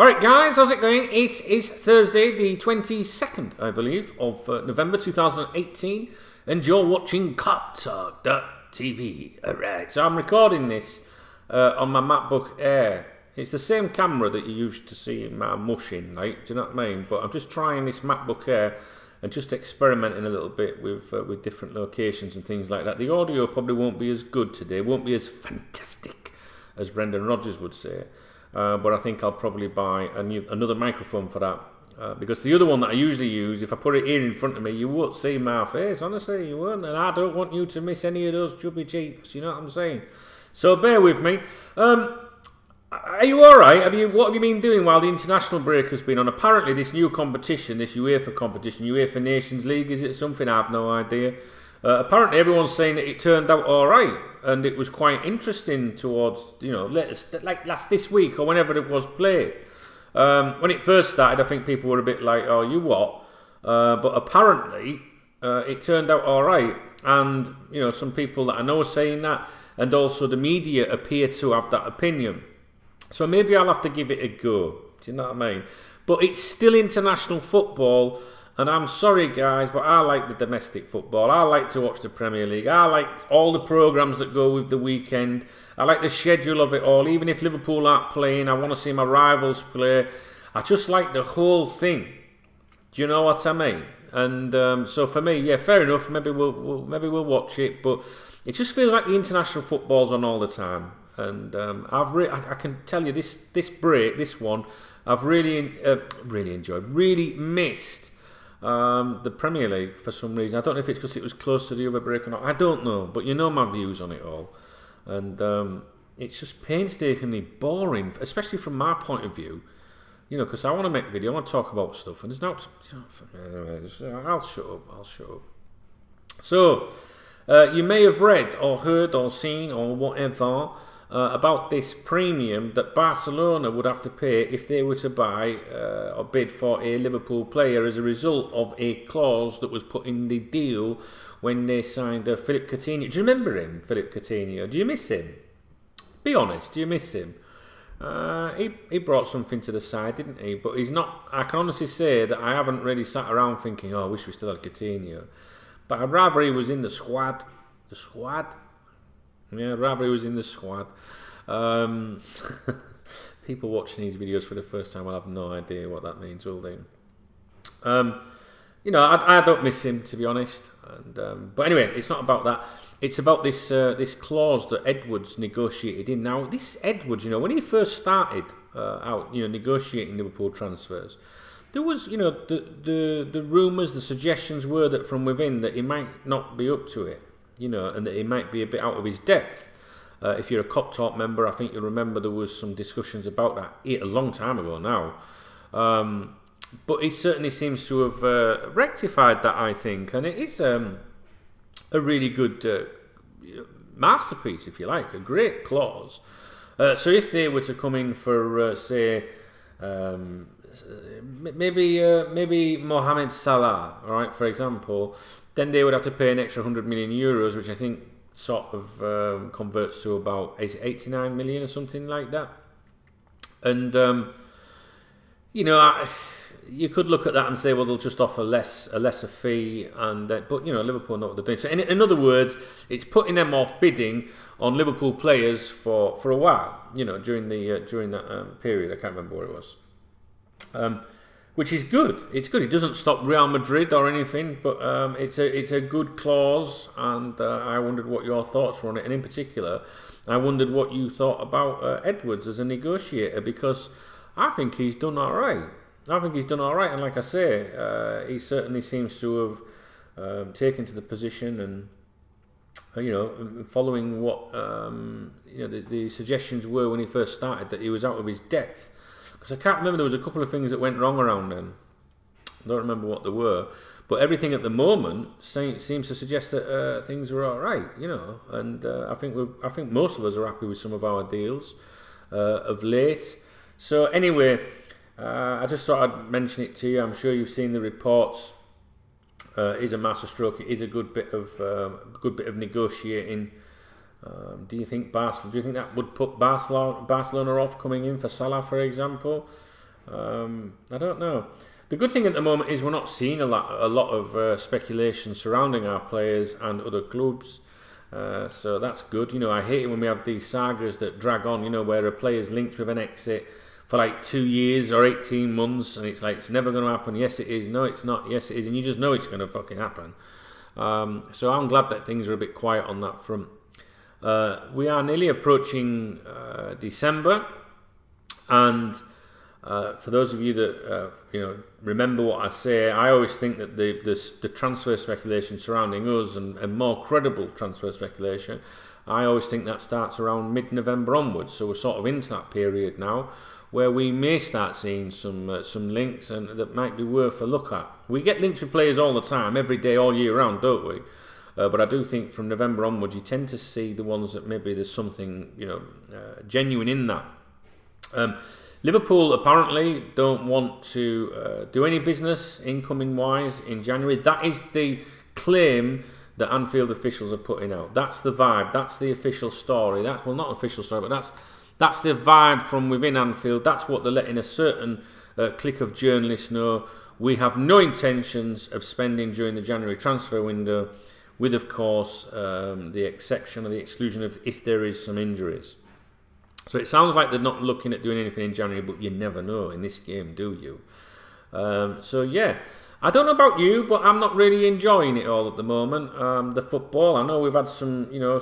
Alright guys, how's it going? It is Thursday the 22nd, I believe, of November 2018, and you're watching KopTalk.tv. Alright, so I'm recording this on my MacBook Air. It's the same camera that you used to see in my mushing, like, do you know what I mean? But I'm just trying this MacBook Air and just experimenting a little bit with different locations and things like that. The audio probably won't be as good today, won't be as fantastic as Brendan Rodgers would say. But I think I'll probably buy another microphone for that. Because the other one that I usually use, if I put it here in front of me, you won't see my face, honestly, you won't. And I don't want you to miss any of those chubby cheeks, you know what I'm saying? So bear with me. Are you alright? What have you been doing while the international break has been on? Apparently this new competition, this UEFA competition, UEFA Nations League, is it something? I have no idea. Apparently everyone's saying that it turned out alright, and it was quite interesting towards, you know, like this week or whenever it was played. When it first started, I think people were a bit like, oh, you what? But apparently it turned out alright, and, you know, some people that I know are saying that, and also the media appear to have that opinion. So maybe I'll have to give it a go, do you know what I mean? But it's still international football. And I'm sorry guys, but I like the domestic football. I like to watch the Premier League. I like all the programmes that go with the weekend. I like the schedule of it all. Even if Liverpool aren't playing, I want to see my rivals play. I just like the whole thing. Do you know what I mean? And so for me, yeah, fair enough. Maybe we'll watch it, but it just feels like the international football's on all the time. And I can tell you this break, this one, I've really enjoyed, really missed. The Premier League for some reason. I don't know if it's because it was close to the other break or not. I don't know, but you know my views on it all, and it's just painstakingly boring, especially from my point of view. You know, because I want to make video, I want to talk about stuff, and there's no. You know, anyway, I'll shut up. I'll shut up. So you may have read or heard or seen or whatever. About this premium that Barcelona would have to pay if they were to buy or bid for a Liverpool player as a result of a clause that was put in the deal when they signed Philippe Coutinho. Do you remember him, Philippe Coutinho? Do you miss him? Be honest, do you miss him? He brought something to the side, didn't he? But he's not. I can honestly say that I haven't really sat around thinking, oh, I wish we still had Coutinho. But I'd rather he was in the squad. The squad? Yeah, rather he was in the squad. People watching these videos for the first time will have no idea what that means, will they? You know, I don't miss him, to be honest. And but anyway, it's not about that. It's about this this clause that Edwards negotiated in. Now, this Edwards, you know, when he first started out, you know, negotiating Liverpool transfers, there was, you know, the rumours, the suggestions were that from within that he might not be up to it. You know, and that he might be a bit out of his depth. If you're a KopTalk member, I think you'll remember there was some discussions about that a long time ago now. But he certainly seems to have rectified that, I think. And it is a really good masterpiece, if you like, a great clause. So if they were to come in for, say, maybe Mohamed Salah, all right, for example, then they would have to pay an extra 100 million euros, which I think sort of converts to about 89 million or something like that. And you know, you could look at that and say, well, they'll just offer a lesser fee, and but you know, Liverpool know what they're doing. So in other words, it's putting them off bidding on Liverpool players for a while. You know, during that period, I can't remember what it was. Which is good. It's good. It doesn't stop Real Madrid or anything, but it's a good clause, and I wondered what your thoughts were on it, and in particular, I wondered what you thought about Edwards as a negotiator, because I think he's done all right. I think he's done all right, and like I say, he certainly seems to have taken to the position, and you know, following what you know, the suggestions were when he first started, that he was out of his depth. Because I can't remember, there was a couple of things that went wrong around then. I don't remember what they were. But everything at the moment seems to suggest that things are all right, you know. And I think most of us are happy with some of our deals of late. So anyway, I just thought I'd mention it to you. I'm sure you've seen the reports. It is a masterstroke. It is a good bit of negotiating. Do you think that would put Barcelona off coming in for Salah, for example? I don't know. The good thing at the moment is we're not seeing a lot of speculation surrounding our players and other clubs. So that's good. You know, I hate it when we have these sagas that drag on, you know, where a player's linked with an exit for like 2 years or 18 months, and it's like, it's never going to happen. Yes, it is. No, it's not. Yes, it is. And you just know it's going to fucking happen. So I'm glad that things are a bit quiet on that front. We are nearly approaching December, and for those of you that you know, remember what I say, I always think that the transfer speculation surrounding us, and more credible transfer speculation, I always think that starts around mid-November onwards. So we're sort of into that period now, where we may start seeing some links, and that might be worth a look at. We get links with players all the time, every day, all year round, don't we? But I do think from November onwards, you tend to see the ones that maybe there's something, you know, genuine in that. Liverpool apparently don't want to do any business incoming-wise in January. That is the claim that Anfield officials are putting out. That's the vibe. That's the official story. That's, well, not official story, but that's the vibe from within Anfield. That's what they're letting a certain clique of journalists know. We have no intentions of spending during the January transfer window, with, of course, the exception or the exclusion of if there is some injuries. So it sounds like they're not looking at doing anything in January, but you never know in this game, do you? So yeah, I don't know about you, but I'm not really enjoying it all at the moment. The football, I know we've had some, you know,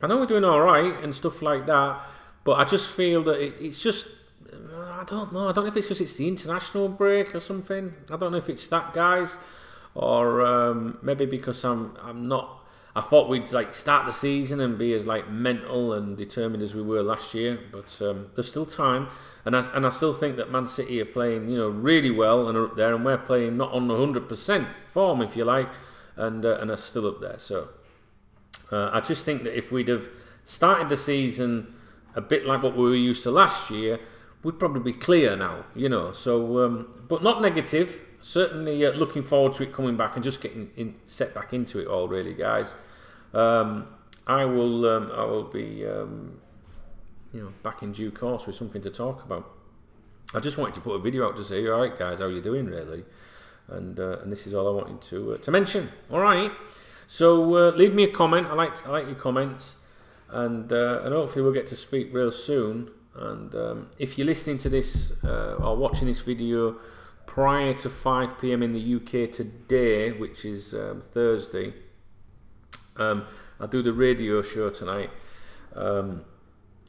I know we're doing all right and stuff like that, but I just feel that it's just, I don't know. I don't know if it's because it's the international break or something. I don't know if it's that, guys, or maybe because I'm not. I thought we'd like start the season and be as like mental and determined as we were last year, but there's still time, and I still think that Man City are playing, you know, really well and are up there, and we're playing not on 100% form, if you like, and are still up there. So I just think that if we'd have started the season a bit like what we were used to last year, we'd probably be clear now, you know. So, but not negative. Certainly looking forward to it coming back and just getting set back into it all, really, guys. I will be, you know, back in due course with something to talk about. I just wanted to put a video out to say, all right, guys, how are you doing, really? And this is all I wanted to mention. All right. So leave me a comment. I like your comments, and hopefully we'll get to speak real soon. And if you're listening to this or watching this video prior to 5 PM in the UK today, which is Thursday, I do the radio show tonight.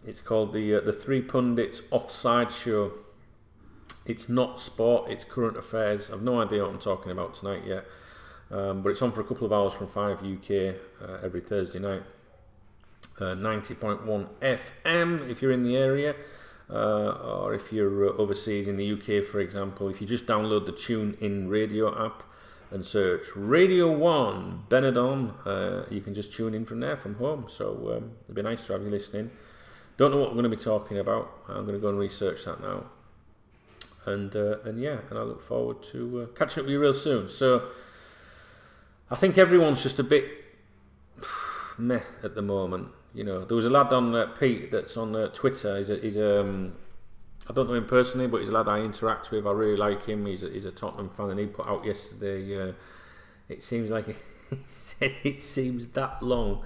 It's called the Three Pundits Offside Show. It's not sport, it's current affairs. I've no idea what I'm talking about tonight yet, but it's on for a couple of hours from 5 UK every Thursday night. 90.1 FM if you're in the area. Or if you're overseas in the UK, for example, if you just download the TuneIn radio app and search Radio 1 Benidorm, you can just tune in from there, from home. So it'd be nice to have you listening. Don't know what we're going to be talking about. I'm going to go and research that now. And yeah, and I look forward to catching up with you real soon. So I think everyone's just a bit meh at the moment. You know, there was a lad on Pete that's on Twitter. He's I don't know him personally, but he's a lad I interact with. I really like him. He's a Tottenham fan, and he put out yesterday. It seems like it seems that long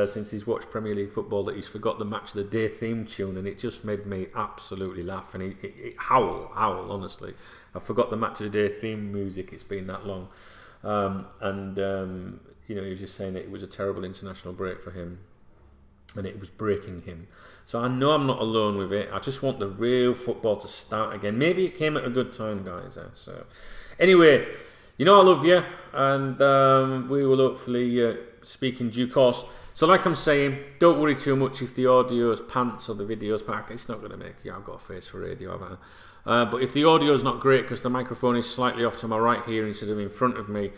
since he's watched Premier League football that he's forgot the match of the day theme tune, and it just made me absolutely laugh. And he howl, honestly. I forgot the match of the day theme music. It's been that long, you know, he was just saying that it was a terrible international break for him, and it was breaking him. So I know I'm not alone with it. I just want the real football to start again. Maybe it came at a good time, guys. So anyway, you know I love you, and we will hopefully speak in due course. So like I'm saying, don't worry too much if the audio's pants or the video's pack. It's not going to make you. I've got a face for radio, haven't I? But if the audio's not great because the microphone is slightly off to my right here instead of in front of me,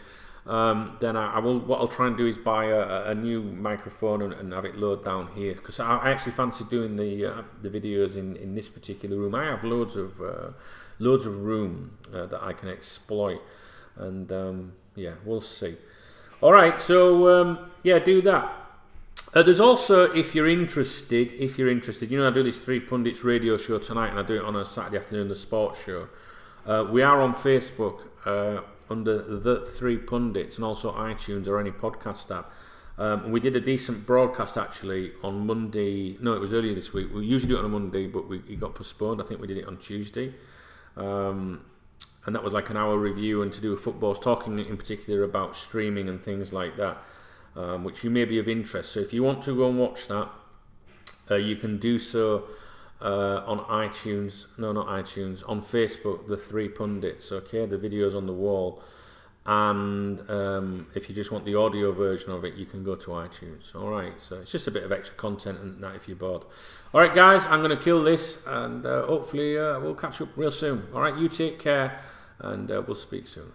then I will. What I'll try and do is buy a new microphone and have it load down here, because I actually fancy doing the videos in this particular room. I have loads of room that I can exploit, and yeah, we'll see. All right, so yeah, do that. There's also, if you're interested, you know, I do this Three Pundits radio show tonight, and I do it on a Saturday afternoon, the sports show. We are on Facebook under the Three Pundits, and also iTunes or any podcast app. We did a decent broadcast actually on Monday. No, it was earlier this week. We usually do it on a Monday, but it got postponed. I think we did it on Tuesday. And that was like an hour review and to do with footballs, talking in particular about streaming and things like that, which you may be of interest. So if you want to go and watch that, you can do so on iTunes. No, not iTunes. On Facebook, the Three Pundits. Okay, the video's on the wall. And if you just want the audio version of it, you can go to iTunes. Alright, so it's just a bit of extra content and that if you're bored. Alright guys, I'm going to kill this, and hopefully we'll catch up real soon. Alright, you take care, and we'll speak soon.